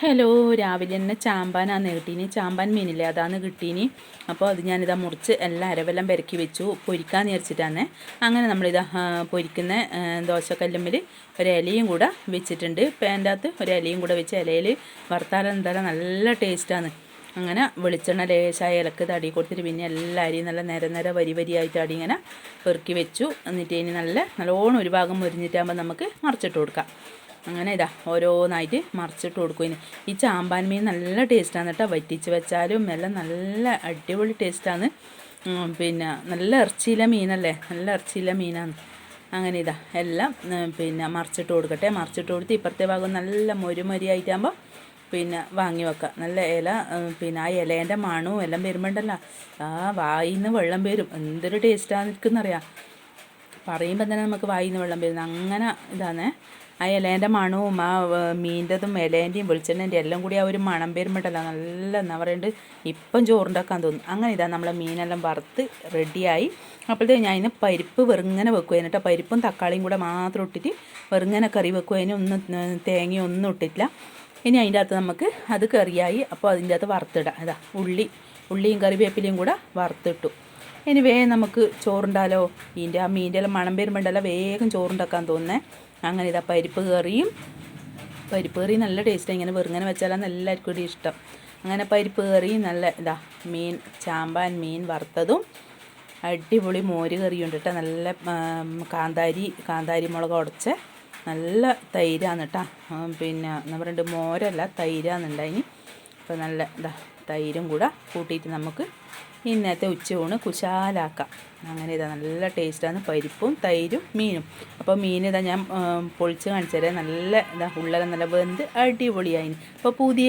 Hello, രാവിലെ തന്നെ ചാമ്പാനാണ് കിട്ടീനി. ചാമ്പാൻ മീനില്ലേ, അതാണ് കിട്ടീനി. അപ്പോൾ അത് ഞാനിതാ മുറിച്ച് എല്ലാം അരവെല്ലാം പെരക്കി വെച്ചു, പൊരിക്കാന്ന് വിചാരിച്ചിട്ടാണ്. അങ്ങനെ നമ്മളിതാ പൊരിക്കുന്ന ദോശക്കല്ലുമ്മിൽ ഒരു ഇലയും കൂടെ വെച്ചിട്ടുണ്ട്. പാൻ്റെ അകത്ത് ഒരു ഇലയും കൂടെ വെച്ച് ഇലയിൽ വറുത്താൽ എന്തായാലും നല്ല ടേസ്റ്റാണ്. അങ്ങനെ വെളിച്ചെണ്ണ ലേശായ ഇലക്ക് തടി കൊടുത്തിട്ട് പിന്നെ എല്ലാവരെയും നല്ല നിര വരി വരിയായിട്ട് അടി ഇങ്ങനെ പെറുക്കി വെച്ചു. എന്നിട്ട് ഇനി നല്ലോണം ഒരു ഭാഗം മുരിഞ്ഞിട്ടാകുമ്പോൾ നമുക്ക് മറിച്ചിട്ട് കൊടുക്കാം. അങ്ങനെ ഇതാ ഓരോന്നായിട്ട് മറിച്ചിട്ട് കൊടുക്കും. ഈ ചാമ്പാൻ മീൻ നല്ല ടേസ്റ്റാണ് കേട്ടോ. വറ്റിച്ച് വെച്ചാലും എല്ലാം നല്ല അടിപൊളി ടേസ്റ്റാണ്. പിന്നെ നല്ല ഇറച്ചിയിലെ മീനല്ലേ, നല്ല ഇറച്ചിയിലെ മീനാണ്. അങ്ങനെ ഇതാ എല്ലാം മറിച്ചിട്ട് കൊടുക്കട്ടെ. മറിച്ചിട്ട് കൊടുത്ത് ഇപ്പുറത്തെ ഭാഗം നല്ല മൊരിയായിട്ടാകുമ്പോൾ വാങ്ങി വെക്കുക. നല്ല ഇല ആ ഇലേൻ്റെ മണവും എല്ലാം വരുമ്പോണ്ടല്ലോ, വായിന്ന് വെള്ളം വരും. എന്തൊരു ടേസ്റ്റാണ് നിൽക്കുന്നറിയാം. പറയുമ്പോൾ തന്നെ നമുക്ക് വായിന്ന് വെള്ളം വരുന്നത്. അങ്ങനെ ഇതാണേ. ആ ഇലേൻ്റെ മണവും ആ മീൻ്റെതും ഇലേൻ്റെയും വെളിച്ചെണ്ണേൻ്റെയും എല്ലാം കൂടി ആ ഒരു മണം വരുമ്പോഴല്ല നല്ല എന്താ പറയുന്നത്, ഇപ്പം ചോറുണ്ടാക്കാൻ തോന്നും. അങ്ങനെ ഇതാ നമ്മളെ മീനെല്ലാം വറുത്ത് റെഡിയായി. അപ്പോഴത്തേക്ക് ഞാൻ ഇന്ന് പരിപ്പ് വെറുങ്ങനെ വെക്കുമായിരുന്നു കേട്ടോ. പരിപ്പും തക്കാളിയും കൂടെ മാത്രം ഇട്ടിട്ട് വെറുങ്ങനെ കറി വെക്കുമായിരുന്നു. ഒന്നും തേങ്ങയൊന്നും ഇട്ടിട്ടില്ല. ഇനി അതിൻ്റെ അകത്ത് നമുക്ക് അത് കറിയായി. അപ്പോൾ അതിൻ്റെ അകത്ത് വറുത്തിടാം. അതാ ഉള്ളിയും കറിവേപ്പിലയും കൂടെ വറുത്തിട്ടു. ഇനി വേഗം നമുക്ക് ചോറുണ്ടാലോ. ആ മീൻ്റെ എല്ലാം മണം വരുമ്പോണ്ടല്ലോ വേഗം ചോറുണ്ടാക്കാൻ തോന്നുന്നേ. അങ്ങനെ ഇതാ പരിപ്പ് കറി നല്ല ടേസ്റ്റാണ്. ഇങ്ങനെ വെറുങ്ങനെ വെച്ചാലാണ് എല്ലാവർക്കും കൂടി ഇഷ്ടം. അങ്ങനെ പരിപ്പ് കറി നല്ല ചാമ്പാൻ മീൻ വറുത്തതും അടിപൊളി മോര് കറിയുണ്ട് കേട്ടോ. നല്ല കാന്താരി മുളക് ഉടച്ച നല്ല തൈരാണ് കേട്ടോ. എന്താ പറയുക, മോരല്ല തൈരാന്നുണ്ടായിനി. അപ്പോൾ നല്ല തൈരും കൂടെ കൂട്ടിയിട്ട് നമുക്ക് ഇന്നത്തെ ഉച്ചയൂണ് കുശാലാക്കാം. അങ്ങനെ ഇതാ നല്ല ടേസ്റ്റാണ് പരിപ്പും തൈരും മീനും. അപ്പോൾ മീൻ ഞാൻ പൊളിച്ച് കാണിച്ചു തരാം. നല്ല ഉള്ളെല്ലാം നല്ല വെന്ത് അടിപൊളിയായിന്. അപ്പോൾ പുതിയ